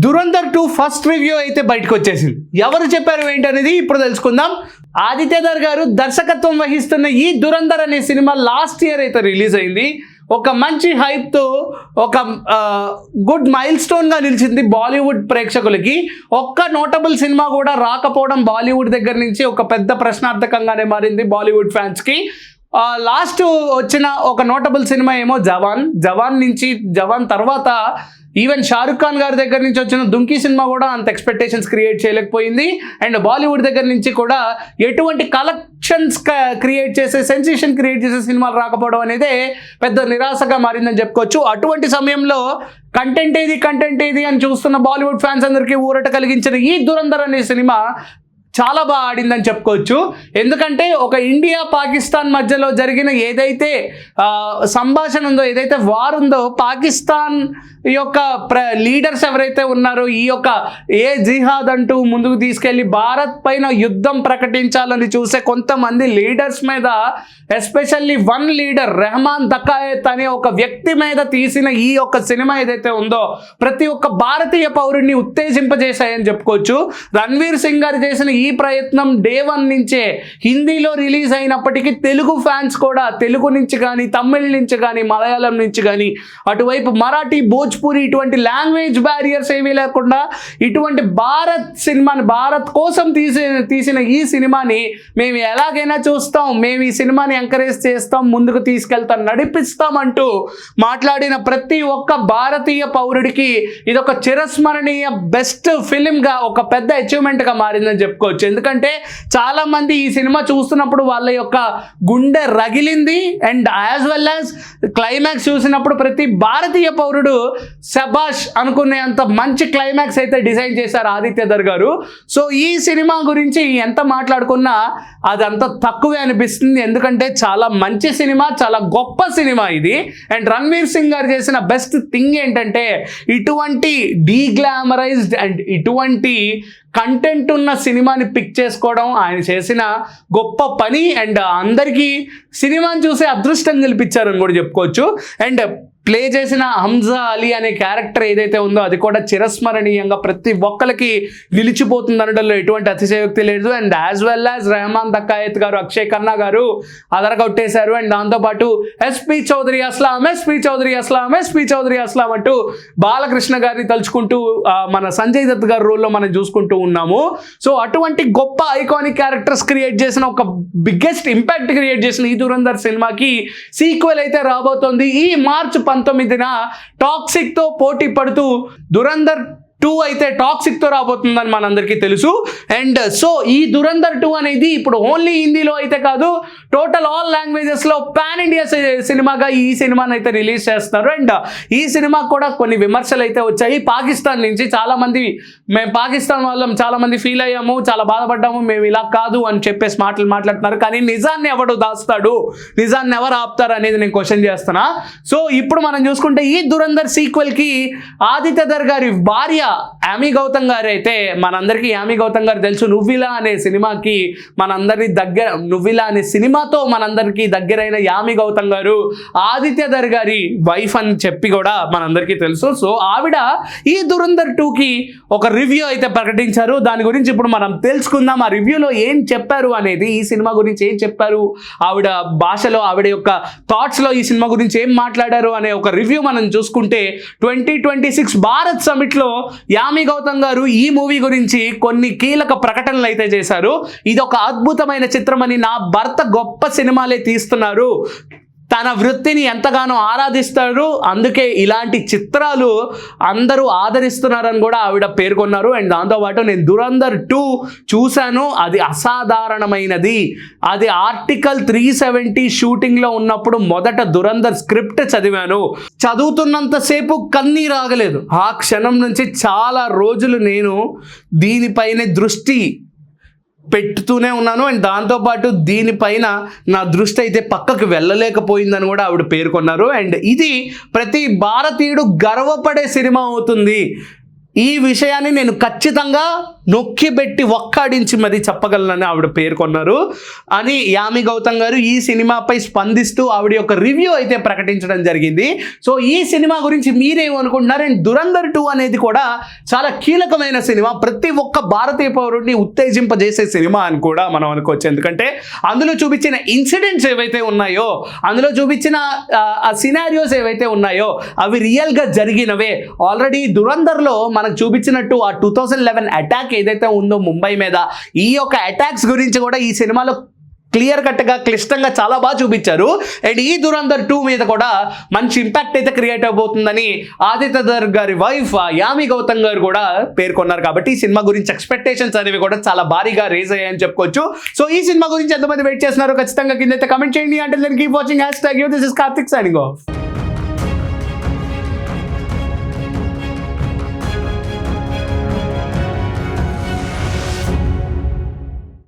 Dhurandhar 2 first review అయితే బయటకు వచ్చేసింది. ఎవరు చెప్పారు ఏంటనేది ఇప్పుడు తెలుసుకుందాం. ఆదిత్యధర్ గారు దర్శకత్వం వహిస్తున్న ఈ దురంధర్ అనే సినిమా లాస్ట్ ఇయర్ అయితే రిలీజ్ అయింది. ఒక మంచి హైప్తో ఒక గుడ్ మైల్ స్టోన్గా నిలిచింది బాలీవుడ్ ప్రేక్షకులకి. ఒక్క నోటబుల్ సినిమా కూడా రాకపోవడం బాలీవుడ్ దగ్గర నుంచి ఒక పెద్ద ప్రశ్నార్థకంగానే మారింది బాలీవుడ్ ఫ్యాన్స్కి. లాస్ట్ వచ్చిన ఒక నోటబుల్ సినిమా ఏమో జవాన్ తర్వాత ఈవెన్ షారుఖ్ ఖాన్ గారి దగ్గర నుంచి వచ్చిన దుంకీ సినిమా కూడా అంత ఎక్స్పెక్టేషన్స్ క్రియేట్ చేయలేకపోయింది. అండ్ బాలీవుడ్ దగ్గర నుంచి కూడా ఎటువంటి కలెక్షన్స్ క్రియేట్ చేసే సెన్సేషన్ క్రియేట్ చేసే సినిమాలు రాకపోవడం అనేది పెద్ద నిరాశగా మారిందని చెప్పుకోవచ్చు. అటువంటి సమయంలో కంటెంట్ ఏది అని చూస్తున్న బాలీవుడ్ ఫ్యాన్స్ అందరికీ ఊరట కలిగించిన ఈ దురంధర్ అనే సినిమా చాలా బాగా ఆడిందని చెప్పుకోవచ్చు. ఎందుకంటే ఒక ఇండియా పాకిస్తాన్ మధ్యలో జరిగిన ఏదైతే సంభాషణ ఉందో, ఏదైతే వార్ ఉందో, పాకిస్తాన్ యొక్క లీడర్స్ ఎవరైతే ఉన్నారో ఈ యొక్క జిహాద్ అంటూ ముందుకు తీసుకెళ్లి భారత్ పైన యుద్ధం ప్రకటించాలని చూసే కొంతమంది లీడర్స్ మీద, especially one leader Rahman Dakait అనే ఒక వ్యక్తి మీద తీసిన ఈ యొక్క సినిమా ఏదైతే ఉందో ప్రతి ఒక్క భారతీయ పౌరుడిని ఉత్తేజింపజేశాయని చెప్పుకోవచ్చు. రణ్వీర్ సింగ్ గారు చేసిన ఈ ప్రయత్నం డే 1 నుంచే హిందీలో రిలీజ్ అయినప్పటికీ తెలుగు ఫ్యాన్స్ కూడా తెలుగు నుంచి కానీ, తమిళ్ నుంచి కానీ, మలయాళం నుంచి కానీ, అటువైపు మరాఠీ, భోజ్పూరి ఇటువంటి లాంగ్వేజ్ బ్యారియర్స్ ఏమీ లేకుండా ఇటువంటి భారత్ కోసం తీసిన ఈ సినిమాని మేము ఎలాగైనా చూస్తాం, మేము ఈ సినిమాని ఎంకరేజ్ చేస్తాం, ముందుకు తీసుకెళ్తాం, నడిపిస్తాం అంటూ మాట్లాడిన ప్రతి ఒక్క భారతీయ పౌరుడికి ఇదొక చిరస్మరణీయ బెస్ట్ ఫిలింగా, ఒక పెద్ద అచీవ్మెంట్గా మారిందని చెప్పుకోవచ్చు. ఎందుకంటే చాలా మంది ఈ సినిమా చూస్తున్నప్పుడు వాళ్ళ యొక్క గుండె రగిలింది. And as well as climax చూసినప్పుడు ప్రతి భారతీయ పౌరుడు శబాష్ అనుకునే అంత మంచి క్లైమాక్స్ అయితే డిజైన్ చేశారు ఆదిత్యధర్ గారు. సో ఈ సినిమా గురించి ఎంత మాట్లాడుకున్నా అదంతా తక్కువే అనిపిస్తుంది. ఎందుకంటే చాలా మంచి సినిమా, చాలా గొప్ప సినిమా ఇది. అండ్ రణ్వీర్ సింగ్ గారు చేసిన బెస్ట్ థింగ్ ఏంటంటే ఇటువంటి డీగ్లామరైజ్డ్ అండ్ ఇటువంటి కంటెంట్ ఉన్న సినిమాని పిక్ చేసుకోవడం ఆయన చేసిన గొప్ప పని. అండ్ అందరికీ సినిమాని చూసే అదృష్టం కల్పించారని కూడా చెప్పుకోవచ్చు. అండ్ ప్లే చేసిన హంజా అలీ అనే క్యారెక్టర్ ఏదైతే ఉందో అది కూడా చిరస్మరణీయంగా ప్రతి ఒక్కరికి నిలిచిపోతుంది అనడంలో ఎటువంటి అతిశయోక్తి లేదు. And as well as Rehman Dakait garu, Akshaye Khanna garu అదరగొట్టేశారు. అండ్ దాంతోపాటు ఎస్పీ చౌదరి అస్లాం అంటూ బాలకృష్ణ గారిని తలుచుకుంటూ మన సంజయ్ దత్ గారి రోల్లో మనం చూసుకుంటూ ఉన్నాము. సో అటువంటి గొప్ప ఐకానిక్ క్యారెక్టర్స్ క్రియేట్ చేసిన, ఒక బిగ్గెస్ట్ ఇంపాక్ట్ క్రియేట్ చేసిన ఈ దురంధర్ సినిమాకి సీక్వెల్ అయితే రాబోతోంది. ఈ మార్చ్ 19న టాక్సిక్తో పోటీ పడుతూ దురంధర్ 2 అయితే టాక్సిక్తో రాబోతుందని మనందరికీ తెలుసు. అండ్ సో ఈ దురంధర్ 2 అనేది ఇప్పుడు ఓన్లీ హిందీలో అయితే కాదు, టోటల్ ఆల్ లాంగ్వేజెస్లో పాన్ ఇండియా సినిమాగా ఈ సినిమాని అయితే రిలీజ్ చేస్తున్నారు. అండ్ ఈ సినిమాకు కూడా కొన్ని విమర్శలు అయితే వచ్చాయి పాకిస్తాన్ నుంచి. చాలామంది మేము పాకిస్తాన్ వాళ్ళం, చాలామంది ఫీల్ అయ్యాము, చాలా బాధపడ్డాము, మేము ఇలా కాదు అని చెప్పేసి మాట్లాడుతున్నారు. కానీ నిజాన్ని ఎవడు దాస్తాడు, నిజాన్ని ఎవరు ఆపుతారు అనేది నేను క్వశ్చన్ చేస్తున్నా. సో ఇప్పుడు మనం చూసుకుంటే ఈ దురంధర్ సీక్వెల్కి ఆదిత్యధర్ గారి భార్య యామి గౌతమ్ గారు అయితే, మనందరికీ యామి గౌతమ్ గారు తెలుసు. నువ్విలా అనే సినిమాకి నువ్విలా అనే సినిమాతో మనందరికీ దగ్గరైన యామి గౌతమ్ గారు ఆదిత్యధర్ గారి వైఫ్ అని చెప్పి కూడా మనందరికీ తెలుసు. సో ఆవిడ ఈ దురంధర్ 2కి ఒక రివ్యూ అయితే ప్రకటించారు. దాని గురించి ఇప్పుడు మనం తెలుసుకుందాం. ఆ రివ్యూలో ఏం చెప్పారు అనేది, ఈ సినిమా గురించి ఏం చెప్పారు, ఆవిడ భాషలో, ఆవిడ యొక్క థాట్స్లో ఈ సినిమా గురించి ఏం మాట్లాడారు అనే ఒక రివ్యూ మనం చూసుకుంటే 2026 భారత్ సమిట్లో యామి గౌతమ్ గారు ఈ మూవీ గురించి కొన్ని కీలక ప్రకటనలు అయితే చేశారు. ఇది ఒక అద్భుతమైన చిత్రమని, నా భర్త గొప్ప సినిమాలే తీస్తున్నారు, తన వృత్తిని ఎంతగానో ఆరాధిస్తారు, అందుకే ఇలాంటి చిత్రాలు అందరూ ఆదరిస్తున్నారని కూడా ఆవిడ పేర్కొన్నారు. అండ్ దాంతోపాటు నేను దురంధర్ 2 చూశాను, అది అసాధారణమైనది, అది ఆర్టికల్ 370 షూటింగ్లో ఉన్నప్పుడు మొదట దురంధర్ స్క్రిప్ట్ చదివాను, చదువుతున్నంతసేపు కన్నీరు ఆగలేదు. ఆ క్షణం నుంచి చాలా రోజులు నేను దీనిపైనే దృష్టి పెట్టుతూనే ఉన్నాను. అండ్ దాంతోపాటు దీనిపైన నా దృష్టి అయితే పక్కకు వెళ్ళలేకపోయిందని కూడా ఆవిడ పేర్కొన్నారు. అండ్ ఇది ప్రతి భారతీయుడు గర్వపడే సినిమా అవుతుంది, ఈ విషయాన్ని నేను ఖచ్చితంగా నొక్కిబెట్టి ఒక్కాడించి మరి చెప్పగలనని ఆవిడ పేర్కొన్నారు అని యామి గౌతమ్ గారు ఈ సినిమాపై స్పందిస్తూ ఆవిడ యొక్క రివ్యూ అయితే ప్రకటించడం జరిగింది. సో ఈ సినిమా గురించి మీరేమనుకుంటున్నారు? అండ్ దురంధర్ 2 అనేది కూడా చాలా కీలకమైన సినిమా, ప్రతి ఒక్క భారతీయ పౌరుడిని ఉత్తేజింపజేసే సినిమా అని కూడా మనం అనుకోవచ్చు. ఎందుకంటే అందులో చూపించిన ఇన్సిడెంట్స్ ఏవైతే ఉన్నాయో, అందులో చూపించిన ఆ సినారియోస్ ఏవైతే ఉన్నాయో అవి రియల్గా జరిగినవే. ఆల్రెడీ దురంధర్లో మనకు చూపించినట్టు ఆ 2011 అటాక్ ఏదైతే ఉందో ముంబై మీద, ఈ యొక్క అటాక్స్ గురించి కూడా ఈ సినిమాలో క్లియర్ కట్గా క్లిష్టంగా చాలా బాగా చూపించారు. అండ్ ఈ దురంధర్ 2 మీద కూడా మంచి ఇంపాక్ట్ అయితే క్రియేట్ అవబోతుందని ఆదిత్య ధర్ గారి వైఫ్ యామి గౌతమ్ గారు కూడా పేర్కొన్నారు. కాబట్టి ఈ సినిమా గురించి ఎక్స్పెక్టేషన్స్ అనేవి కూడా చాలా భారీగా రేజ్ అయ్యాయని చెప్పుకోవచ్చు. సో ఈ సినిమా గురించి ఎంతమంది వెయిట్ చేస్తున్నారో ఖచ్చితంగా కింద అయితే కమెంట్ చేయండి. అంటే keep watching #you. This is Karthik signing off.